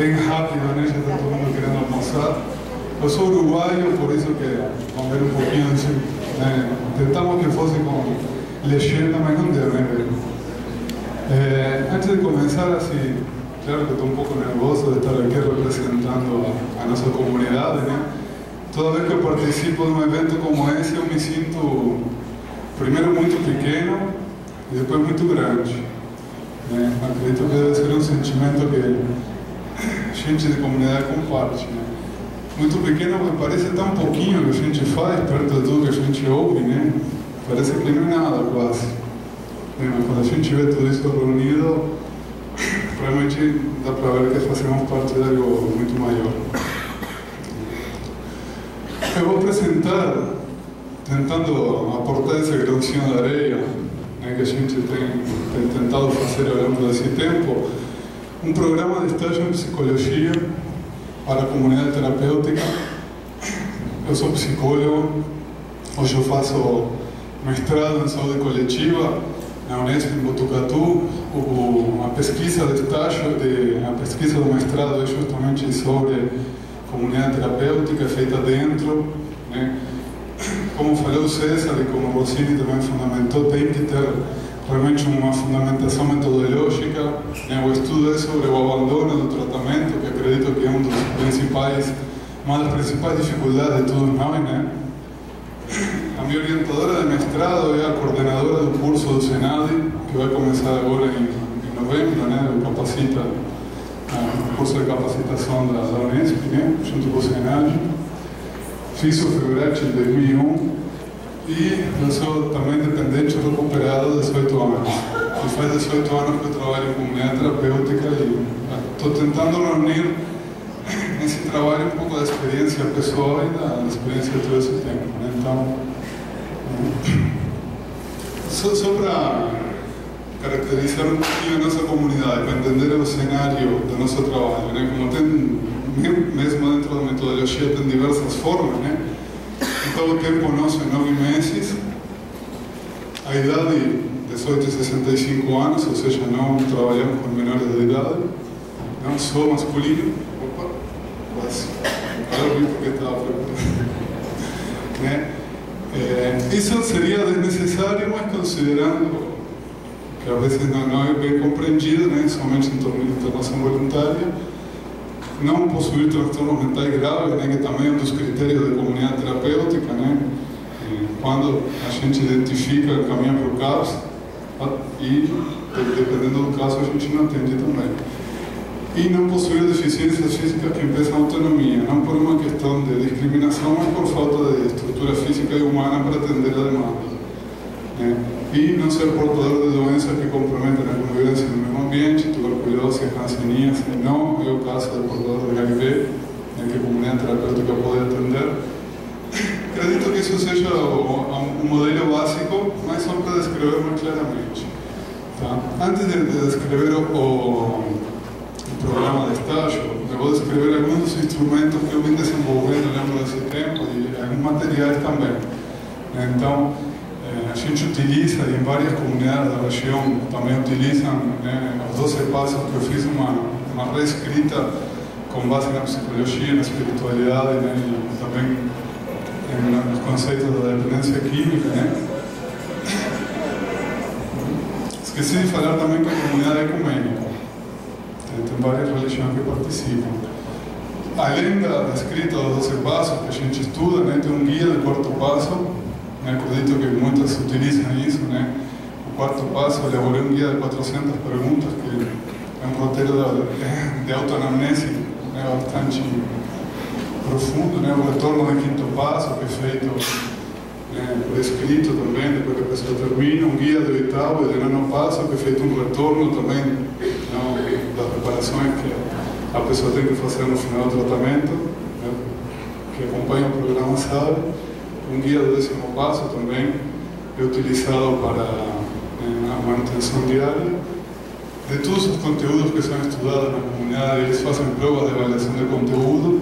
bem rápido, né? Já está todo mundo querendo almoçar. Eu sou uruguaio, por isso que vamos ver um pouquinho assim, né? Tentamos que fosse com legenda, mas não deu, né? Antes de começar, assim, claro que estou um pouco nervoso de estar aqui representando a nossa comunidade, né? Toda vez que eu participo de um evento como esse, eu me sinto, primeiro, muito pequeno e depois muito grande. Né? Acredito que deve ser um sentimento que a gente de comunidade comparte. Né? Muito pequeno porque parece tão pouquinho que a gente faz perto de tudo que a gente ouve, né? Parece que não é nada quase. Mas quando a gente vê tudo isso reunido, realmente dá para ver que fazemos parte de algo muito maior. Eu vou apresentar, tentando aportar essa grãozinho de areia, né, que a gente tem tentado fazer ao longo desse tempo, um programa de estágio em psicologia para a comunidade terapêutica. Eu sou psicólogo, hoje eu faço mestrado em saúde coletiva na Unesp em Botucatu. A pesquisa de estágio, a pesquisa do mestrado é justamente sobre comunidade terapêutica feita dentro, né? Como falou o César e como o Rossini também fundamentou, tem que ter realmente uma fundamentação metodológica, né? O estudo é sobre o abandono do tratamento, que acredito que é uma das principais dificuldades de todos nós, né? A minha orientadora de mestrado é a coordenadora do curso do Senade, que vai começar agora em novembro, né? Capacita o curso de capacitação da Unesp, né? Junto com o Senade. Fiz o FEBRAT em 2001 e eu sou também dependente recuperado de 18 anos. E faz 18 anos que eu trabalho em comunidade terapêutica e estou tentando reunir nesse trabalho um pouco da experiência pessoal e da experiência de todo esse tempo. Né? Então, só para caracterizar um pouquinho a nossa comunidade, para entender o cenário do nosso trabalho, né? Como tem, mesmo dentro da metodologia, tem diversas formas, né? Então, o tempo nosso é 9 meses, a idade 18 a 65 anos, ou seja, não trabalhamos com menores de idade, não sou masculino. Opa, quase. Agora vi porque estava preparado. Né? Isso seria desnecessário, mas considerando que às vezes não é bem compreendido, né? Somente em torno de internação voluntária, não possuir transtornos mentais graves, né? Que também é um dos critérios da comunidade terapêutica, né? Quando a gente identifica, caminha para o caso, e dependendo do caso a gente não atende também. E não possuir deficiências físicas que impeçam a autonomia, não por uma questão de discriminação, mas por falta de estrutura física e humana para atender a demanda. Né? E não ser portador de doenças que comprometem a convivência no mesmo ambiente, tuberculose, hanseníase, não é o caso de portador de HIV, né, que a comunidade terapêutica pode atender. Acredito que isso seja um modelo básico, mas só para descrever mais claramente. Tá? Antes de descrever o programa de estágio, eu vou descrever alguns dos instrumentos que eu vim desenvolvendo ao longo desse tempo e alguns materiais também. Então, a gente utiliza, e em várias comunidades da região também utilizam, né, os 12 passos que eu fiz uma reescrita com base na psicologia, na espiritualidade, né, e também nos conceitos da dependência química. Né. Esqueci de falar também que a comunidade é ecumênica. Tem várias religiões que participam. Além da escrita dos 12 passos que a gente estuda, né, tem um guia do quarto passo. Acredito que muitas utilizam isso, né? O quarto passo, eu elaborei um guia de 400 perguntas, que é um roteiro de autoanamnese, né, bastante profundo, né? O retorno do quinto passo, que é feito por escrito também, depois que a pessoa termina, um guia do oitavo e do nono passo, que é feito um retorno também, né, das preparações que a pessoa tem que fazer no final do tratamento, né, que acompanha o programa SABE. Um guia do 10º passo também é utilizado para a manutenção diária. De todos os conteúdos que são estudados na comunidade, eles fazem provas de avaliação de conteúdo,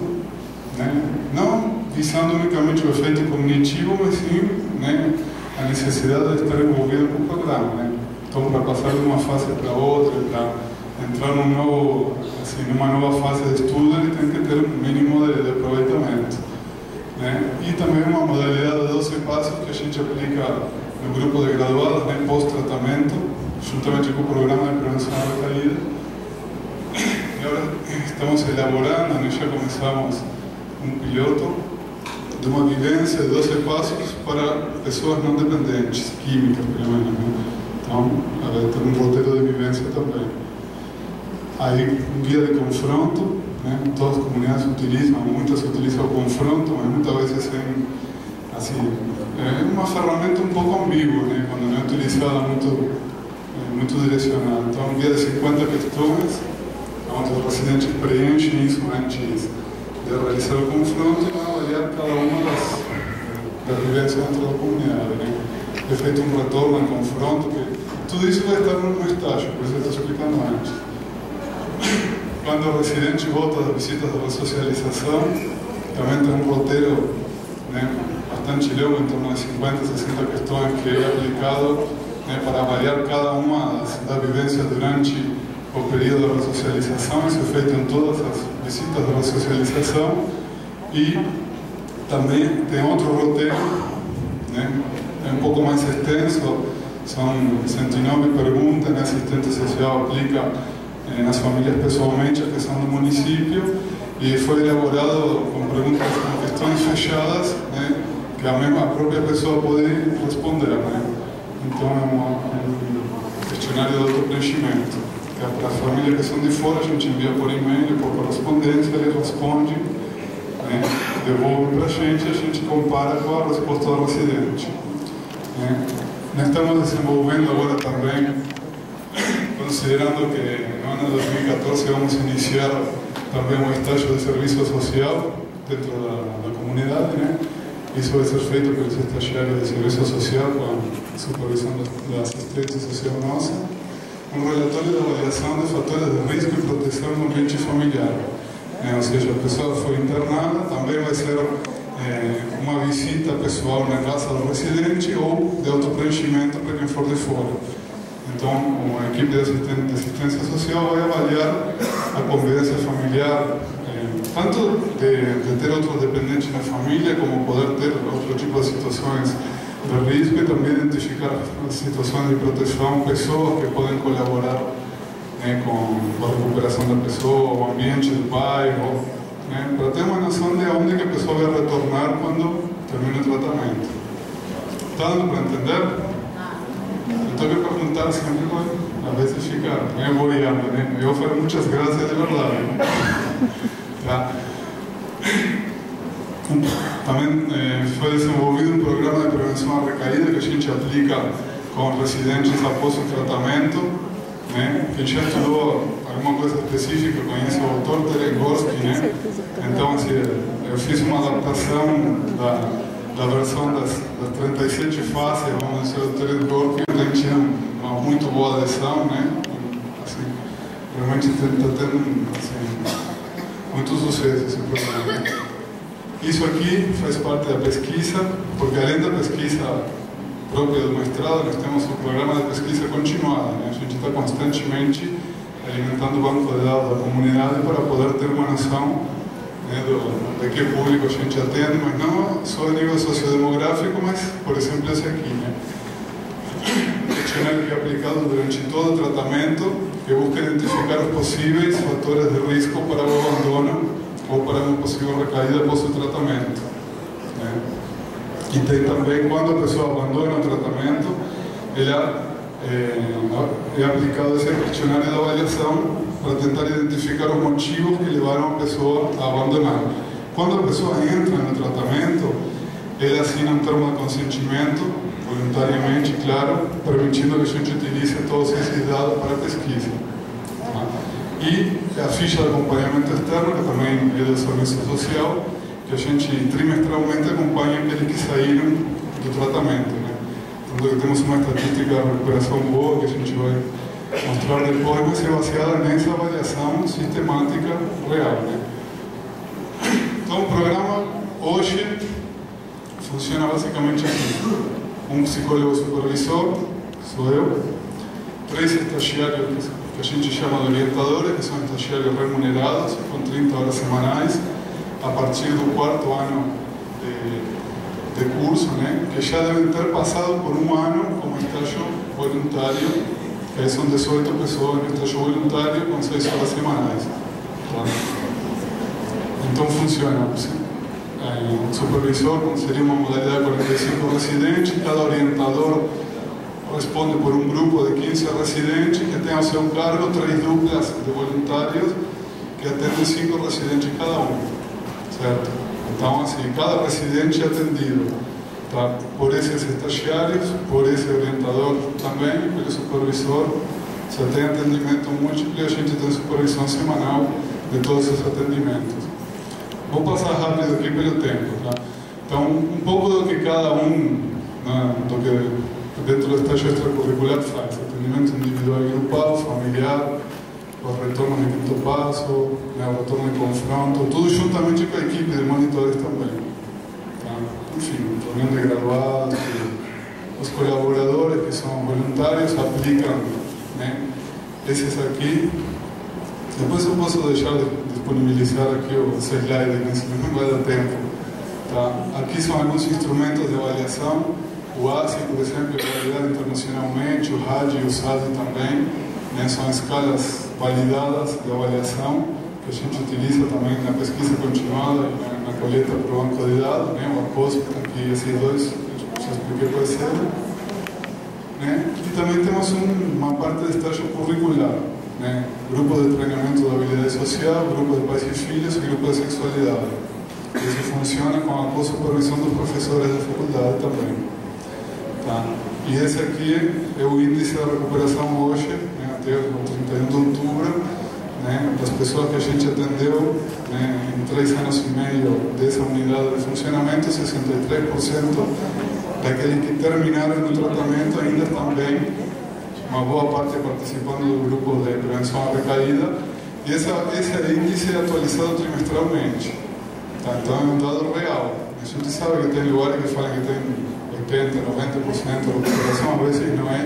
né? Não visando unicamente o efeito cognitivo, mas sim, né, a necessidade de estar envolvido com o programa. Né? Então, para passar de uma fase para outra, para entrar numa nova fase de estudo, ele tem que ter um mínimo de aproveitamento, né? E também uma modalidade de 12 passos que a gente aplica no grupo de graduados, né, pós-tratamento, juntamente com o programa de prevenção da recaída. E agora estamos elaborando, né, já começamos um piloto de uma vivência de 12 passos para pessoas não dependentes, químicas, pelo menos, né? Então, tem um roteiro de vivência também. Aí, um guia de confronto, né? Todas as comunidades utilizam, muitas utilizam o confronto, mas muitas vezes é uma ferramenta um pouco ambígua, né? Quando não é utilizada muito direcionada. Então, um guia de 50 questões, onde os residentes preenchem isso antes de realizar o confronto e vão avaliar cada uma das vivências dentro da comunidade, né? É feito um retorno ao confronto, que tudo isso vai estar no estágio, por isso eu estou explicando antes. Quando o residente volta das visitas de ressocialização, também tem um roteiro, né, bastante longo, em torno de 50, 60 questões que é aplicado, né, para avaliar cada uma das vivências durante o período de ressocialização. Isso é feito em todas as visitas de ressocialização. E também tem outro roteiro, né, é um pouco mais extenso, são 109 perguntas, né, assistente social aplica nas famílias pessoalmente, a questão do município, e foi elaborado com perguntas, com questões fechadas, né, que a própria pessoa pode responder, né? Então é um questionário de autopreenchimento, que para as famílias que são de fora a gente envia por e-mail, por correspondência, ele responde, né, devolve para a gente compara com a resposta do residente, né? Nós estamos desenvolvendo agora também, considerando que no ano de 2014 vamos iniciar também um estágio de serviço social dentro da comunidade, né? Isso vai ser feito pelos estagiários de serviço social com a supervisão da assistência social nossa. Um relatório de avaliação de fatores de risco e proteção no ambiente familiar. Ou seja, a pessoa foi internada, também vai ser uma visita pessoal na casa do residente ou de autopreenchimento para quem for de fora. Então, uma equipe de assistência social vai avaliar a convivência familiar, tanto de ter outros dependentes na família, como poder ter outro tipo de situações de risco, e também identificar situações de proteção, pessoas que podem colaborar, né, com a recuperação da pessoa, o ambiente do bairro, né, para ter uma noção de onde que a pessoa vai retornar quando termine o tratamento. Está dando para entender? Eu tenho que perguntar sempre, a vezes fica meio boiando, né? Eu falo muitas graças de verdade. Tá? Também foi desenvolvido um programa de prevenção à recaída que a gente aplica com residentes após o tratamento, né? Quem já estudou alguma coisa específica conhece o autor Terengorsky, né? Então, assim, eu fiz uma adaptação da versão das 37 fases, vamos dizer, do Terengorsky, que tinha uma muito boa adesão, né? Assim, realmente está tendo muito sucesso esse programa. Isso aqui faz parte da pesquisa, porque além da pesquisa própria do mestrado, nós temos um programa de pesquisa continuada, né? A gente está constantemente alimentando o banco de dados da comunidade para poder ter uma noção, né, de que público a gente atende, mas não só a nível sociodemográfico, mas, por exemplo, esse aqui, né? Um questionário que é aplicado durante todo o tratamento, que busca identificar os possíveis fatores de risco para o abandono ou para uma possível recaída após o tratamento, né? E tem também, quando a pessoa abandona o tratamento, é aplicado esse questionário de avaliação para tentar identificar os motivos que levaram a pessoa a abandonar. Quando a pessoa entra no tratamento, ele assina um termo de consentimento, voluntariamente, claro, permitindo que a gente utilize todos esses dados para a pesquisa. Tá? E a ficha de acompanhamento externo, que também é do serviço social, que a gente trimestralmente acompanha aqueles que saíram do tratamento, né? Então, temos uma estatística de recuperação boa que a gente vai mostrar depois, mas é baseada nessa avaliação sistemática real, né? Então, o programa hoje funciona basicamente assim: um psicólogo supervisor, sou eu, 3 estagiários que a gente chama de orientadores, que são estagiários remunerados, com 30 horas semanais, a partir do 4º ano de curso, né? Que já devem ter passado por um ano como estágio voluntário, que aí são 18 pessoas no estágio voluntário com 6 horas semanais. Então funciona. O supervisor, como seria uma modalidade de 45 residentes, cada orientador responde por um grupo de 15 residentes que tem ao seu cargo 3 duplas de voluntários que atendem 5 residentes cada um, certo? Então, assim, cada residente é atendido, tá? Por esses estagiários, por esse orientador também, pelo supervisor. Se tem atendimento múltiplo e a gente tem supervisão semanal de todos os atendimentos. Vou passar rápido aqui pelo tempo, tá? Então, um pouco do que cada um, né, do que dentro do estágio extracurricular faz: atendimento individual e grupal, familiar, o retorno de quinto passo, né, o retorno de confronto, tudo juntamente com a equipe de monitores também, tá? Enfim, reunião de graduados, os colaboradores que são voluntários aplicam, né, esses aqui. Depois eu posso deixar de disponibilizar aqui o slide, que senão não vai dar tempo, tá? Aqui são alguns instrumentos de avaliação, o ASI, por exemplo, é validado internacionalmente, o RAD e o SASI também, né? São escalas validadas de avaliação que a gente utiliza também na pesquisa continuada e na coleta para o banco de dados, né? O APOSP, aqui esses dois, já expliquei para você, né? E também temos uma parte de estágio curricular, né? Grupo de treinamento da habilidade social, grupo de pais e filhos e grupo de sexualidade. Isso funciona com a co-supervisão dos professores da faculdade também, tá? E esse aqui é o índice da recuperação hoje, né, até o 31 de outubro, né, das pessoas que a gente atendeu, né, em 3 anos e meio dessa unidade de funcionamento. 63% daqueles que terminaram o tratamento ainda estão bem, uma boa parte participando do grupo de prevenção à recaída, e esse índice é atualizado trimestralmente, tá? Então é um dado real. A gente sabe que tem lugares que falam que tem 80%, 90% de recuperação, às vezes não é,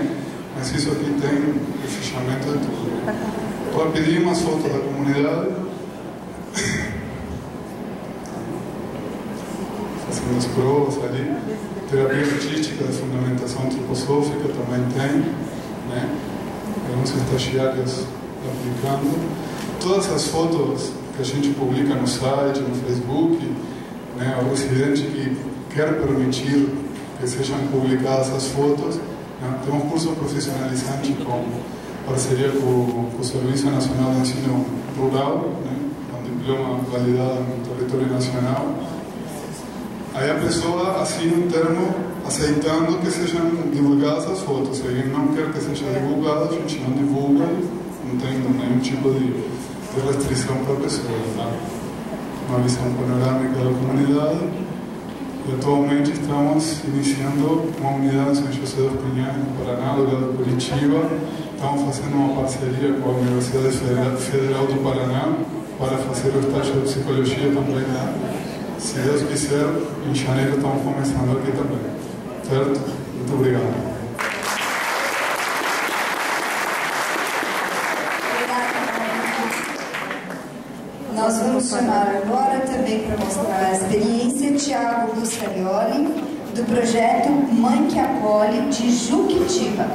mas isso aqui tem o fechamento de tudo. Para pedir umas fotos da comunidade, fazendo as provas ali, terapia artística de fundamentação antroposófica também tem, né? Alguns estagiários aplicando. Todas as fotos que a gente publica no site, no Facebook, né? O residente que quer permitir que sejam publicadas as fotos, né? Temos um curso profissionalizante com parceria com o Serviço Nacional de Ensino Rural, né? Com diploma validado no território nacional. Aí a pessoa assina um termo aceitando que sejam divulgadas as fotos. Se alguém não quer que seja divulgado, a gente não divulga, não tem nenhum tipo de restrição para a pessoa, tá? Uma visão panorâmica da comunidade. E atualmente estamos iniciando uma unidade em São José dos Pinhais, no Paraná, do lado de Curitiba. Estamos fazendo uma parceria com a Universidade Federal do Paraná para fazer o estágio de psicologia também lá. Se Deus quiser, em janeiro estamos começando aqui também. Certo? Muito obrigado. Nós vamos chamar agora também para mostrar a experiência Thiago Buscarioli, do projeto Mãe que Acolhe, de Juquitiba.